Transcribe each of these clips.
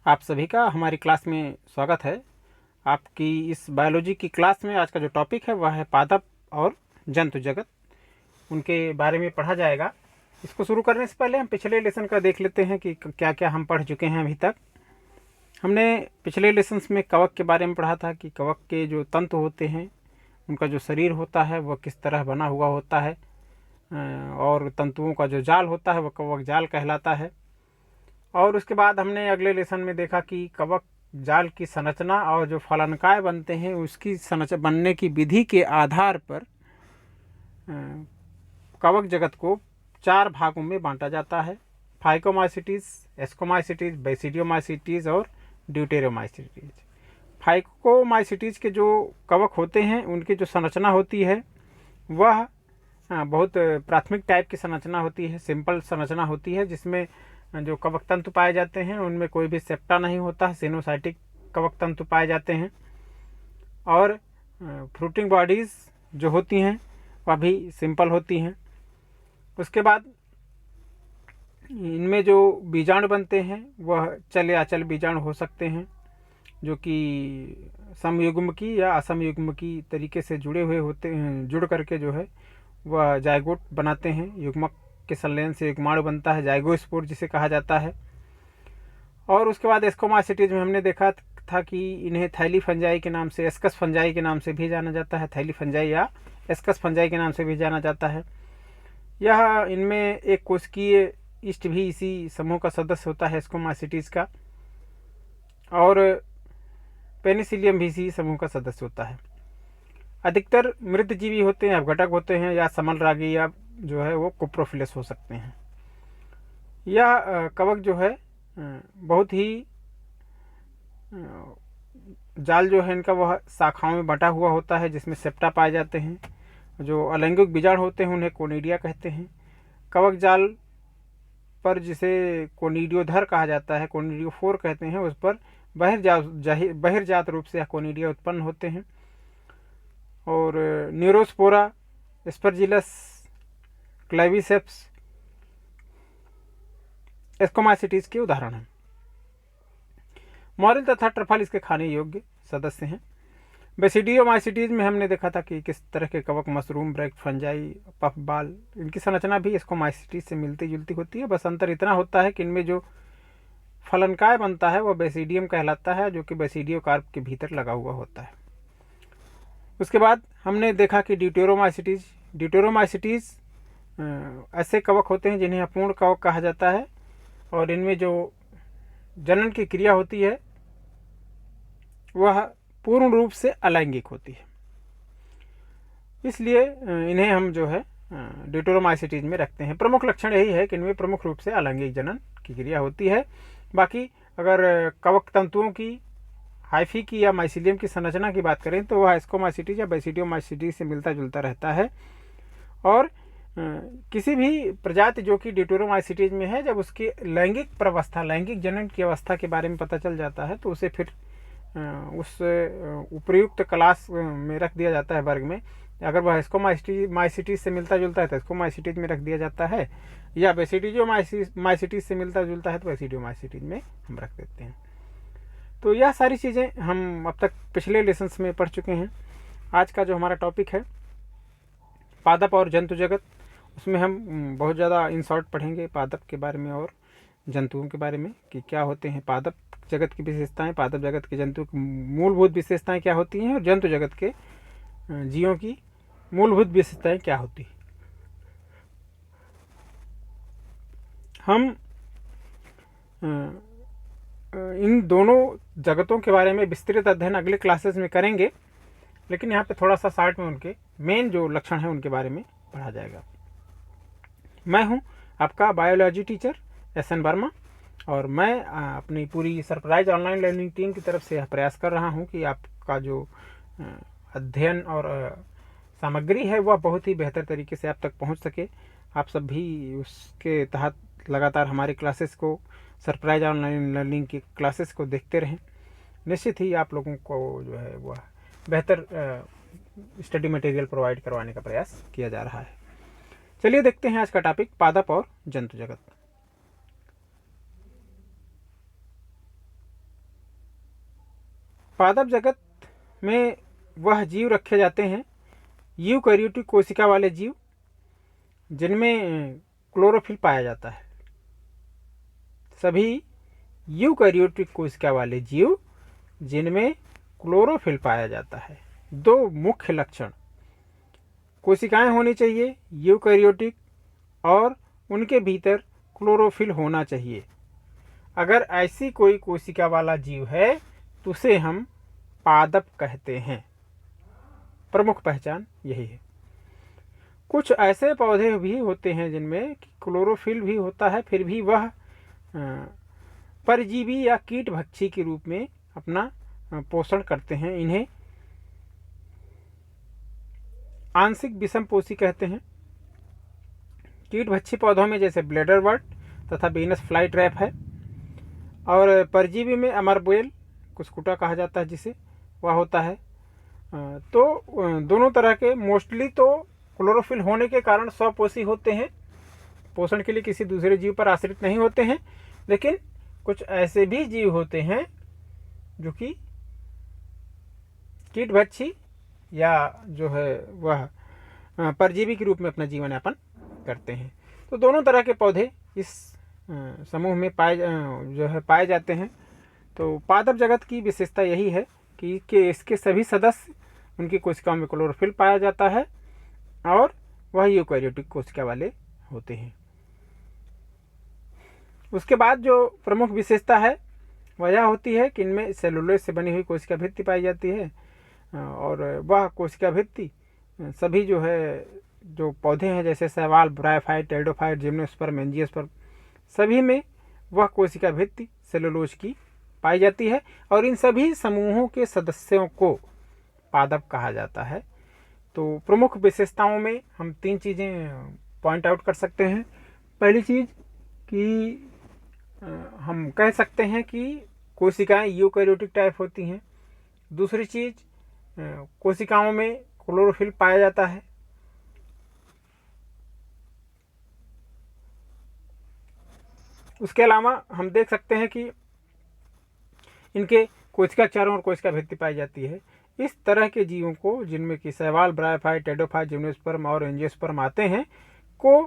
आप सभी का हमारी क्लास में स्वागत है। आपकी इस बायोलॉजी की क्लास में आज का जो टॉपिक है वह है पादप और जंतु जगत, उनके बारे में पढ़ा जाएगा। इसको शुरू करने से पहले हम पिछले लेसन का देख लेते हैं कि क्या क्या हम पढ़ चुके हैं अभी तक। हमने पिछले लेसन्स में कवक के बारे में पढ़ा था कि कवक के जो तंतु होते हैं, उनका जो शरीर होता है वह किस तरह बना हुआ होता है, और तंतुओं का जो जाल होता है वह कवक जाल कहलाता है। और उसके बाद हमने अगले लेसन में देखा कि कवक जाल की संरचना और जो फलनकाय बनते हैं उसकी संरचना बनने की विधि के आधार पर कवक जगत को 4 भागों में बांटा जाता है: फाइकोमाइसिटीज, एस्कोमाइसिटीज, बेसिडियोमाइसिटीज और ड्यूटेरोमाइसिटीज। फाइकोमाइसिटीज के जो कवक होते हैं उनकी जो संरचना होती है वह बहुत प्राथमिक टाइप की संरचना होती है, सिंपल संरचना होती है, जिसमें जो कवक तंतु पाए जाते हैं उनमें कोई भी सेप्टा नहीं होता है, सिनोसाइटिक कवक तंतु पाए जाते हैं। और फ्रूटिंग बॉडीज़ जो होती हैं वह भी सिंपल होती हैं। उसके बाद इनमें जो बीजाणु बनते हैं वह चल या अचल बीजाणु हो सकते हैं, जो कि समयुग्मकी या असमयुग्मकी तरीके से जुड़े हुए होते हैं, जुड़ करके जो है वह जायगोट बनाते हैं। युग्मक के संलयन से युग्माणु बनता है, जाइगोस्पोर जिसे कहा जाता है। और उसके बाद एस्कोमाइसिटीज में हमने देखा था कि इन्हें थैली फंजाई के नाम से, एस्कस फंजाई के नाम से भी जाना जाता है, थैली फंजाई या एस्कस फंजाई के नाम से भी जाना जाता है। यह इनमें एक कोशिकीय ईस्ट भी इसी समूह का सदस्य होता है एस्कोमाइसिटीज का, और पेनिसिलियम भी इसी समूह का सदस्य होता है। अधिकतर मृतजीवी होते हैं, अपघटक होते हैं, या समलरागी या जो है वो कुप्रोफिलस हो सकते हैं। यह कवक जो है बहुत ही जाल जो है इनका वह शाखाओं में बटा हुआ होता है, जिसमें सेप्टा पाए जाते हैं। जो अलैंगिक बीजाणु होते हैं उन्हें कोनिडिया कहते हैं। कवक जाल पर जिसे कोनिडियोधर कहा जाता है, कोनिडियोफोर कहते हैं, उस पर बहिर्जात रूप से कोनिडिया उत्पन्न होते हैं। और न्यूरोस्पोरा, एस्परजिलस, क्लेविसेप्स एस्कोमाइसिटीज के उदाहरण हैं। मॉरल तथा ट्रफल इसके खाने योग्य सदस्य हैं। बेसिडियोमाइसिटीज में हमने देखा था कि किस तरह के कवक, मशरूम, ब्रैक फंजाई, पफबाल, इनकी संरचना भी एस्कोमाइसिटीज से मिलती जुलती होती है। बस अंतर इतना होता है कि इनमें जो फलनकाय बनता है वह बेसिडियम कहलाता है, जो कि बेसिडियो कार्प के भीतर लगा हुआ होता है। उसके बाद हमने देखा कि ड्यूटेरोमाइसिटीज ऐसे कवक होते हैं जिन्हें अपूर्ण कवक कहा जाता है, और इनमें जो जनन की क्रिया होती है वह पूर्ण रूप से अलैंगिक होती है। इसलिए इन्हें हम जो है ड्यूटेरोमाइसिटीज में रखते हैं। प्रमुख लक्षण यही है कि इनमें प्रमुख रूप से अलैंगिक जनन की क्रिया होती है। बाकी अगर कवक तंतुओं की, हाइफी की या माइसिलियम की संरचना की बात करें तो वह एस्कोमाइसिटीज या बेसिडियोमाइसिटीज से मिलता जुलता रहता है। और किसी भी प्रजाति जो कि ड्यूटेरोमाइसिटीज में है, जब उसकी लैंगिक प्रवस्था, लैंगिक जनन की अवस्था के बारे में पता चल जाता है तो उसे फिर उस उपयुक्त क्लास में रख दिया जाता है, वर्ग में। अगर वह एस्कोमाइसिटीज से मिलता जुलता है तो एस्कोमाइसिटीज में रख दिया जाता है, या बेसिडियोमाइसिटीज से मिलता जुलता है तो बेसिडियोमाइसिटीज में हम रख देते हैं। तो यह सारी चीज़ें हम अब तक पिछले लेसन्स में पढ़ चुके हैं। आज का जो हमारा टॉपिक है पादप और जंतु जगत, उसमें हम बहुत ज़्यादा इन शॉर्ट पढ़ेंगे पादप के बारे में और जंतुओं के बारे में कि क्या होते हैं पादप जगत की विशेषताएं, पादप जगत के जंतु की मूलभूत विशेषताएं क्या होती हैं, और जंतु जगत के जीवों की मूलभूत विशेषताएं क्या होती हैं। हम इन दोनों जगतों के बारे में विस्तृत अध्ययन अगले क्लासेस में करेंगे, लेकिन यहाँ पे थोड़ा सा शार्ट में उनके मेन जो लक्षण हैं उनके बारे में पढ़ा जाएगा। मैं हूँ आपका बायोलॉजी टीचर SN वर्मा, और मैं अपनी पूरी सरप्राइज ऑनलाइन लर्निंग टीम की तरफ से यह प्रयास कर रहा हूँ कि आपका जो अध्ययन और सामग्री है वह बहुत ही बेहतर तरीके से आप तक पहुँच सके। आप सब भी उसके तहत लगातार हमारी क्लासेस को, सरप्राइज ऑनलाइन लर्निंग की क्लासेस को देखते रहें। निश्चित ही आप लोगों को जो है वह बेहतर स्टडी मटेरियल प्रोवाइड करवाने का प्रयास किया जा रहा है। चलिए देखते हैं आज का टॉपिक पादप और जंतु जगत। पादप जगत में वह जीव रखे जाते हैं, यूकैरियोटिक कोशिका वाले जीव, जिनमें क्लोरोफिल पाया जाता है। सभी यूकैरियोटिक कोशिका वाले जीव जिनमें क्लोरोफिल पाया जाता है। दो मुख्य लक्षण कोशिकाएं होनी चाहिए यूकैरियोटिक, और उनके भीतर क्लोरोफिल होना चाहिए। अगर ऐसी कोई कोशिका वाला जीव है तो उसे हम पादप कहते हैं। प्रमुख पहचान यही है। कुछ ऐसे पौधे भी होते हैं जिनमें क्लोरोफिल भी होता है, फिर भी वह परजीवी या कीट भक्षी के रूप में अपना पोषण करते हैं। इन्हें आंशिक विषमपोषी कहते हैं। कीट भक्षी पौधों में जैसे ब्लेडर वर्ट तथा वीनस फ्लाई ट्रैप है, और परजीवी में अमरबोएल कुस्कुटा कहा जाता है जिसे, वह होता है। तो दोनों तरह के मोस्टली तो क्लोरोफिल होने के कारण स्वपोषी होते हैं, पोषण के लिए किसी दूसरे जीव पर आश्रित नहीं होते हैं। लेकिन कुछ ऐसे भी जीव होते हैं जो कि कीट भक्षी या जो है वह परजीवी के रूप में अपना जीवन यापन करते हैं। तो दोनों तरह के पौधे इस समूह में पाए जाते हैं। तो पादप जगत की विशेषता यही है कि इसके सभी सदस्य, उनकी कोशिकाओं में क्लोरोफिल पाया जाता है और वह यूकैरियोटिक कोशिका वाले होते हैं। उसके बाद जो प्रमुख विशेषता है वह यह होती है कि इनमें सेलुलोज से बनी हुई कोशिका भित्ति पाई जाती है, और वह कोशिका भित्ति सभी जो पौधे हैं जैसे शैवाल, ब्रायोफाइट, टेरिडोफाइट, जिम्नोस्पर्म, एंजियोस्पर्म, सभी में वह कोशिका भित्ति सेलुलोज की पाई जाती है। और इन सभी समूहों के सदस्यों को पादप कहा जाता है। तो प्रमुख विशेषताओं में हम 3 चीज़ें पॉइंट आउट कर सकते हैं। पहली चीज़ कि हम कह सकते हैं कि कोशिकाएं यूकैरियोटिक टाइप होती हैं। दूसरी चीज़, कोशिकाओं में क्लोरोफिल पाया जाता है। उसके अलावा हम देख सकते हैं कि इनके कोशिका चारों ओर कोशिका भित्ति पाई जाती है। इस तरह के जीवों को, जिनमें कि शैवाल, ब्रायोफाइट, टेरिडोफाइट, जिम्नोस्पर्म और एंजियोस्पर्म आते हैं, को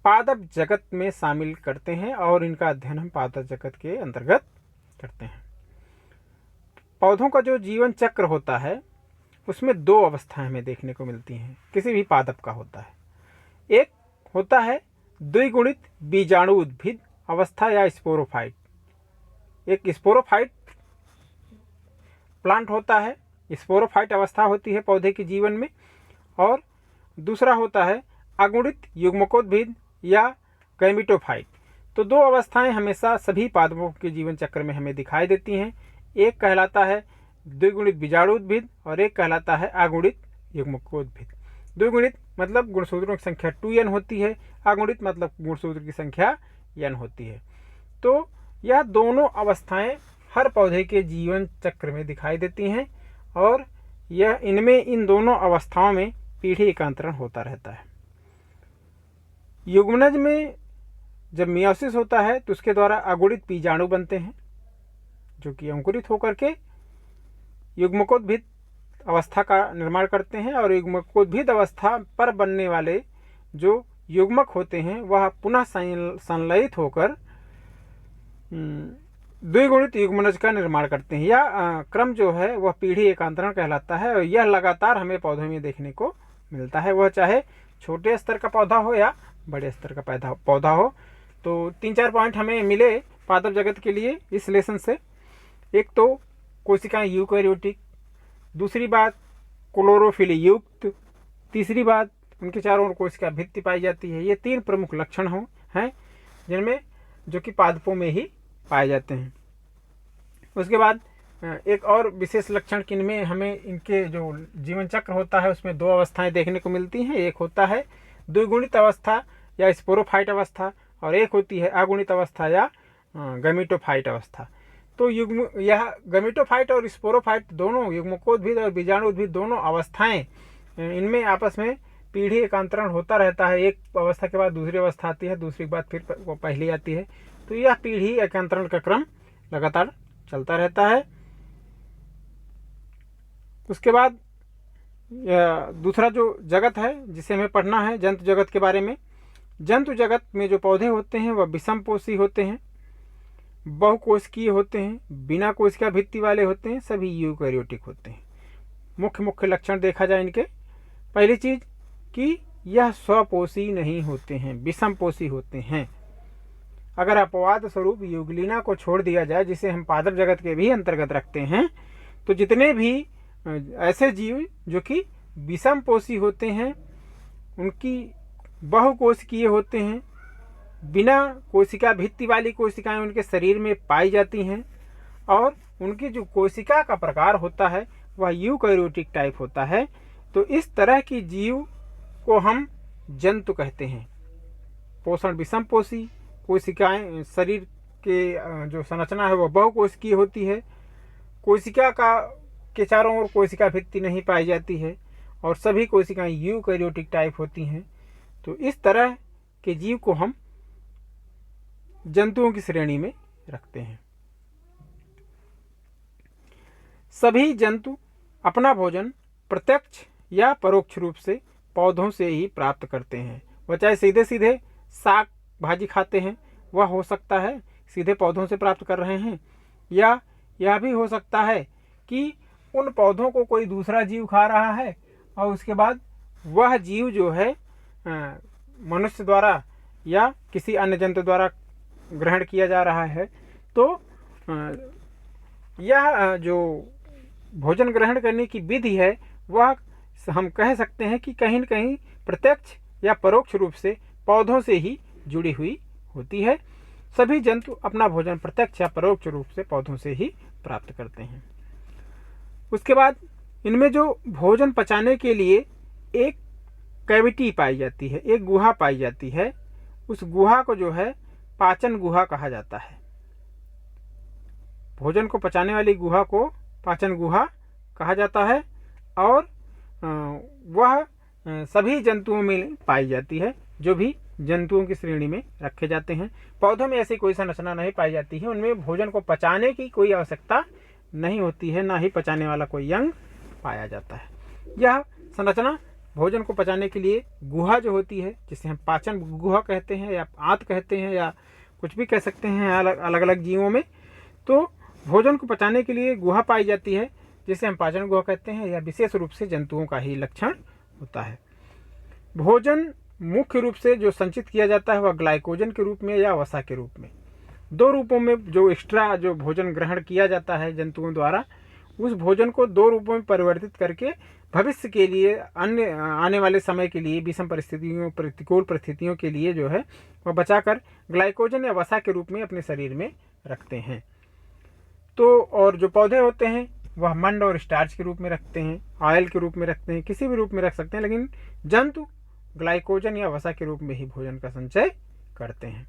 पादप जगत में शामिल करते हैं, और इनका अध्ययन हम पादप जगत के अंतर्गत करते हैं। पौधों का जो जीवन चक्र होता है उसमें 2 अवस्थाएं हमें देखने को मिलती हैं, किसी भी पादप का होता है। एक होता है द्विगुणित बीजाणु उद्भिद अवस्था या स्पोरोफाइट। एक स्पोरोफाइट प्लांट होता है, स्पोरोफाइट अवस्था होती है पौधे के जीवन में। और दूसरा होता है अगुणित युग्मकोद्भिद या गैमिटोफाइट। तो 2 अवस्थाएं हमेशा सभी पादपों के जीवन चक्र में हमें दिखाई देती हैं। एक कहलाता है द्विगुणित बीजाणुद्भिद और एक कहलाता है अगुणित युग्मकोद्भिद। द्विगुणित मतलब गुणसूत्रों की संख्या 2n होती है, अगुणित मतलब गुणसूत्र की संख्या n होती है। तो यह दोनों अवस्थाएं हर पौधे के जीवन चक्र में दिखाई देती हैं, और इन दोनों अवस्थाओं में पीढ़ी एकांतरण होता रहता है। युग्मनज में जब मियोसिस होता है तो उसके द्वारा अगुणित बीजाणु बनते हैं, जो कि अंकुरित होकर के युग्मकोद्भिद अवस्था का निर्माण करते हैं। और युग्मकोद्भिद अवस्था पर बनने वाले जो युग्मक होते हैं वह पुनः संलयित होकर द्विगुणित युग्मनज का निर्माण करते हैं। यह क्रम जो है वह पीढ़ी एकांतरण कहलाता है, और यह लगातार हमें पौधों में देखने को मिलता है, वह चाहे छोटे स्तर का पौधा हो या बड़े स्तर का पौधा हो। तो 3-4 पॉइंट हमें मिले पादप जगत के लिए इस लेसन से। एक तो कोशिकाएं यूकैरियोटिक, दूसरी बात क्लोरोफिल युक्त, तीसरी बात उनके चारों ओर कोशिका भित्ति पाई जाती है। ये 3 प्रमुख लक्षण हैं जिनमें जो कि पादपों में ही पाए जाते हैं। उसके बाद एक और विशेष लक्षण किनमें हमें इनके जो जीवन चक्र होता है उसमें 2 अवस्थाएं देखने को मिलती हैं। एक होता है द्विगुणित अवस्था या स्पोरोफाइट अवस्था, और एक होती है अगुणित अवस्था या गैमिटोफाइट अवस्था। तो यह गैमिटोफाइट और स्पोरोफाइट दोनों, युग्मकोद्भिद और बीजाणुद्भिद दोनों अवस्थाएं, इनमें आपस में पीढ़ी एकांतरण होता रहता है। एक अवस्था के बाद दूसरी अवस्था आती है, दूसरी के बाद फिर वो पहली आती है। तो यह पीढ़ी एकांतरण का क्रम लगातार चलता रहता है। उसके बाद दूसरा जो जगत है जिसे हमें पढ़ना है जंतु जगत के बारे में। जंतु जगत में जो पौधे होते हैं वह विषमपोषी होते हैं, बहुकोशिकीय होते हैं, बिना कोशिका भित्ति वाले होते हैं, सभी यूकैरियोटिक होते हैं। मुख्य लक्षण देखा जाए इनके, पहली चीज कि यह स्वपोषी नहीं होते हैं, विषमपोषी होते हैं। अगर अपवाद स्वरूप यूग्लिना को छोड़ दिया जाए, जिसे हम पादप जगत के भी अंतर्गत रखते हैं, तो जितने भी ऐसे जीव जो कि विषमपोषी होते हैं, उनकी बहुकोशिकीय होते हैं, बिना कोशिका भित्ति वाली कोशिकाएं उनके शरीर में पाई जाती हैं, और उनकी जो कोशिका का प्रकार होता है वह यूकैरियोटिक टाइप होता है। तो इस तरह की जीव को हम जंतु कहते हैं। पोषण विषमपोषी, कोशिकाएं शरीर के जो संरचना है वह बहुकोशिकीय होती है, कोशिका के चारों ओर कोशिका भित्ति नहीं पाई जाती है, और सभी कोशिकाएं यूकैरियोटिक टाइप होती हैं। तो इस तरह के जीव को हम जंतुओं की श्रेणी में रखते हैं। सभी जंतु अपना भोजन प्रत्यक्ष या परोक्ष रूप से पौधों से ही प्राप्त करते हैं। वह चाहे सीधे सीधे साग भाजी खाते हैं, वह हो सकता है सीधे पौधों से प्राप्त कर रहे हैं, या यह भी हो सकता है कि उन पौधों को कोई दूसरा जीव खा रहा है और उसके बाद वह जीव जो है मनुष्य द्वारा या किसी अन्य जंतु द्वारा ग्रहण किया जा रहा है। तो यह जो भोजन ग्रहण करने की विधि है वह हम कह सकते हैं कि कहीं न कहीं प्रत्यक्ष या परोक्ष रूप से पौधों से ही जुड़ी हुई होती है। सभी जंतु अपना भोजन प्रत्यक्ष या परोक्ष रूप से पौधों से ही प्राप्त करते हैं। उसके बाद इनमें जो भोजन पचाने के लिए एक कैविटी पाई जाती है, एक गुहा पाई जाती है, उस गुहा को जो है पाचन गुहा कहा जाता है। भोजन को पचाने वाली गुहा को पाचन गुहा कहा जाता है, और वह सभी जंतुओं में पाई जाती है जो भी जंतुओं की श्रेणी में रखे जाते हैं। पौधों में ऐसी कोई संरचना नहीं पाई जाती है, उनमें भोजन को पचाने की कोई आवश्यकता नहीं होती है, ना ही पचाने वाला कोई अंग पाया जाता है। यह संरचना भोजन को पचाने के लिए गुहा जो होती है, जिसे हम पाचन गुहा कहते हैं या आंत कहते हैं या कुछ भी कह सकते हैं अलग अलग जीवों में, तो भोजन को पचाने के लिए गुहा पाई जाती है जिसे हम पाचन गुहा कहते हैं। यह विशेष रूप से जंतुओं का ही लक्षण होता है। भोजन मुख्य रूप से जो संचित किया जाता है वह ग्लाइकोजन के रूप में या वसा के रूप में। दो रूपों में जो एक्स्ट्रा जो भोजन ग्रहण किया जाता है जंतुओं द्वारा, उस भोजन को दो रूपों में परिवर्तित करके भविष्य के लिए अन्य आने वाले समय के लिए विषम परिस्थितियों प्रतिकूल परिस्थितियों के लिए जो है वह बचाकर ग्लाइकोजन या वसा के रूप में अपने शरीर में रखते हैं। तो और जो पौधे होते हैं वह मंड और स्टार्च के रूप में रखते हैं, ऑयल के रूप में रखते हैं, किसी भी रूप में रख सकते हैं, लेकिन जंतु ग्लाइकोजन या वसा के रूप में ही भोजन का संचय करते हैं।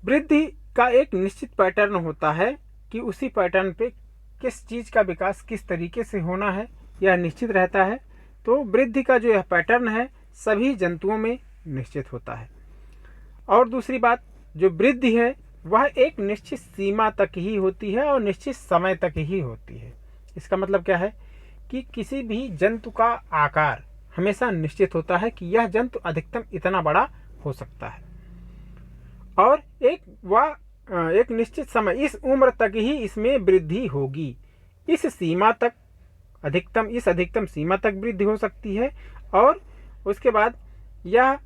वृद्धि का एक निश्चित पैटर्न होता है कि उसी पैटर्न पे किस चीज का विकास किस तरीके से होना है यह निश्चित रहता है। तो वृद्धि का जो यह पैटर्न है सभी जंतुओं में निश्चित होता है। और दूसरी बात, जो वृद्धि है वह एक निश्चित सीमा तक ही होती है और निश्चित समय तक ही होती है। इसका मतलब क्या है कि किसी भी जंतु का आकार हमेशा निश्चित होता है कि यह जंतु अधिकतम इतना बड़ा हो सकता है, और एक निश्चित समय इस उम्र तक ही इसमें वृद्धि होगी। इस सीमा तक अधिकतम सीमा तक वृद्धि हो सकती है, और उसके बाद यह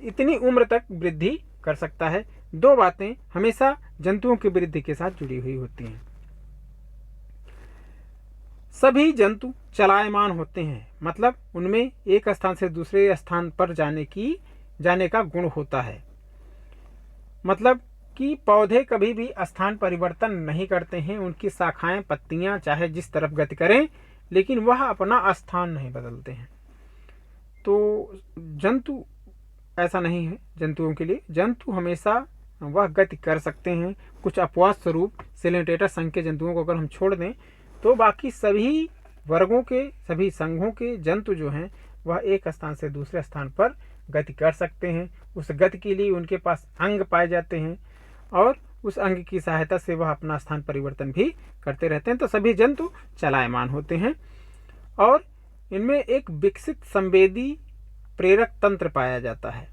इतनी उम्र तक वृद्धि कर सकता है। दो बातें हमेशा जंतुओं की वृद्धि के साथ जुड़ी हुई होती हैं। सभी जंतु चलायमान होते हैं, मतलब उनमें एक स्थान से दूसरे स्थान पर जाने का गुण होता है। मतलब कि पौधे कभी भी स्थान परिवर्तन नहीं करते हैं, उनकी शाखाएं पत्तियां चाहे जिस तरफ गति करें, लेकिन वह अपना स्थान नहीं बदलते हैं। तो जंतु ऐसा नहीं है। जंतुओं के लिए जंतु हमेशा वह गति कर सकते हैं। कुछ अपवाद स्वरूप सेलेंटेटर संघ के जंतुओं को अगर हम छोड़ दें तो बाकी सभी वर्गों के सभी संघों के जंतु जो हैं वह एक स्थान से दूसरे स्थान पर गति कर सकते हैं। उस गति के लिए उनके पास अंग पाए जाते हैं, और उस अंग की सहायता से वह अपना स्थान परिवर्तन भी करते रहते हैं। तो सभी जंतु चलायमान होते हैं और इनमें एक विकसित संवेदी प्रेरक तंत्र पाया जाता है।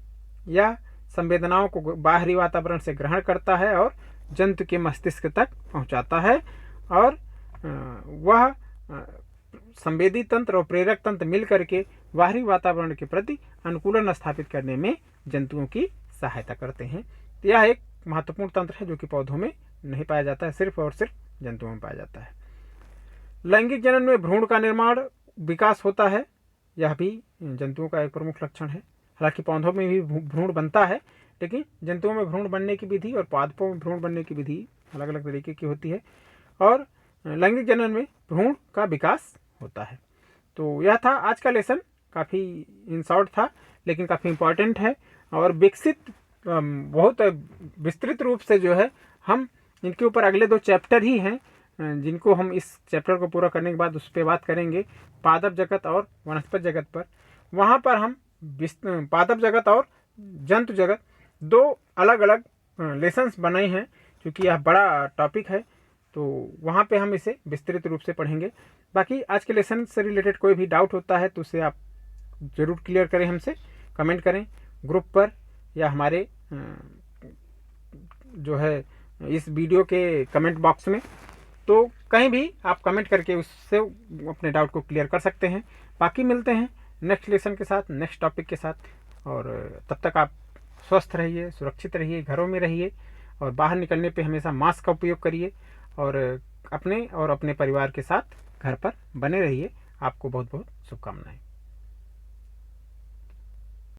यह संवेदनाओं को बाहरी वातावरण से ग्रहण करता है और जंतु के मस्तिष्क तक पहुंचाता है और वह संवेदी तंत्र और प्रेरक तंत्र मिलकर के बाहरी वातावरण के प्रति अनुकूलन स्थापित करने में जंतुओं की सहायता करते हैं। तो यह एक महत्वपूर्ण तंत्र है जो कि पौधों में नहीं पाया जाता है, सिर्फ और सिर्फ जंतुओं में पाया जाता है। लैंगिक जनन में भ्रूण का निर्माण विकास होता है, यह भी जंतुओं का एक प्रमुख लक्षण है। हालांकि पौधों में भी भ्रूण बनता है, लेकिन जंतुओं में भ्रूण बनने की विधि और पादपों में भ्रूण बनने की विधि अलग अलग तरीके की होती है और लैंगिक जनन में भ्रूण का विकास होता है। तो यह था आज का लेसन। काफ़ी इन शॉर्ट था लेकिन काफ़ी इम्पॉर्टेंट है और विकसित बहुत विस्तृत रूप से जो है हम इनके ऊपर अगले 2 चैप्टर ही हैं जिनको हम इस चैप्टर को पूरा करने के बाद उस पर बात करेंगे, पादप जगत और वनस्पति जगत पर। वहाँ पर हम पादप जगत और जंतु जगत 2 अलग अलग लेसन्स बनाए हैं क्योंकि यह बड़ा टॉपिक है, तो वहाँ पे हम इसे विस्तृत रूप से पढ़ेंगे। बाकी आज के लेसन से रिलेटेड कोई भी डाउट होता है तो उसे आप ज़रूर क्लियर करें, हमसे कमेंट करें ग्रुप पर या हमारे जो है इस वीडियो के कमेंट बॉक्स में। तो कहीं भी आप कमेंट करके उससे अपने डाउट को क्लियर कर सकते हैं। बाकी मिलते हैं नेक्स्ट लेसन के साथ, नेक्स्ट टॉपिक के साथ, और तब तक आप स्वस्थ रहिए, सुरक्षित रहिए, घरों में रहिए और बाहर निकलने पे हमेशा मास्क का उपयोग करिए और अपने परिवार के साथ घर पर बने रहिए। आपको बहुत बहुत शुभकामनाएं।